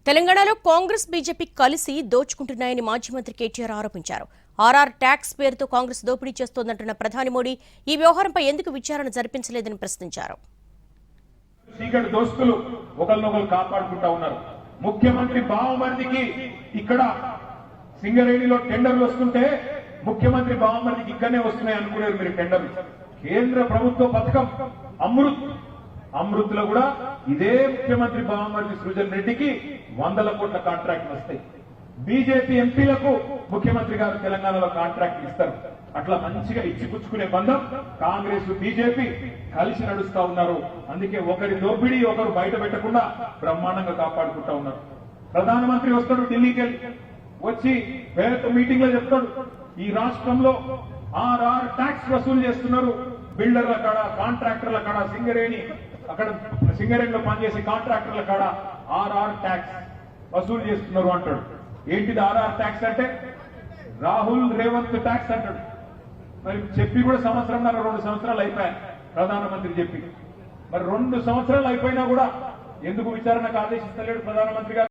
తెలంగాణలో కాంగ్రెస్ బీజేపీ కలిసి దోచుకుంటున్నాయని మాజీ మంత్రి కేటీఆర్ ఆరోపించారు. ఆర్ఆర్ ట్యాక్స్ పేరుతో కాంగ్రెస్ దోపిడీ చేస్తోందంటున్న ప్రధాని మోడీ ఈ వ్యవహారంపై ఎందుకు విచారణ జరిపించలేదని ప్రశ్నించారు. ముఖ్యమంత్రి బావమరిదికి ఇక్కడ సింగరేణిలో టెండర్లు వస్తుంటే ముఖ్యమంత్రి బావమరిదికి ఇక్కడనే వస్తున్నాయి అనుకున్నారు మీరు టెండర్లు. కేంద్ర ప్రభుత్వ పథకం అమృత్ లో కూడా ఇదే ముఖ్యమంత్రి బావమరిది సృజన్ రెడ్డికి 100 కోట్ల కాంట్రాక్ట్లు వస్తాయి. బీజేపీ ఎంపీలకు ముఖ్యమంత్రి గారు తెలంగాణలో కాంట్రాక్ట్ ఇస్తారు. అట్లా మంచిగా ఇచ్చిపుచ్చుకునే బంధం కాంగ్రెస్ బీజేపీ కలిసి నడుస్తా ఉన్నారు. అందుకే ఒకరి దోపిడీ ఒకరు బయట పెట్టకుండా బ్రహ్మాండంగా కాపాడుకుంటా ఉన్నారు. ప్రధానమంత్రి వస్తాడు ఢిల్లీకి వచ్చి వేరే మీటింగ్ లో చెప్తాడు, ఈ రాష్ట్రంలో ఆర్ఆర్ ట్యాక్స్ వసూలు చేస్తున్నారు. బిల్డర్ల కాడ, కాంట్రాక్టర్ల కాడ, సింగరేణిలో పనిచేసే కాంట్రాక్టర్ల కాడ ఆర్ఆర్ ట్యాక్స్ వసూలు చేస్తున్నారు అంటాడు. ఏంటిది ఆర్ఆర్ ట్యాక్స్ అంటే? రాహుల్ రేవంత్ ట్యాక్స్ అంటాడు. మరి చెప్పి కూడా 2 సంవత్సరాలు అయిపోయాయి ప్రధానమంత్రి చెప్పి. మరి 2 సంవత్సరాలు అయిపోయినా కూడా ఎందుకు విచారణకు ఆదేశిస్తలేడు ప్రధానమంత్రి గారు?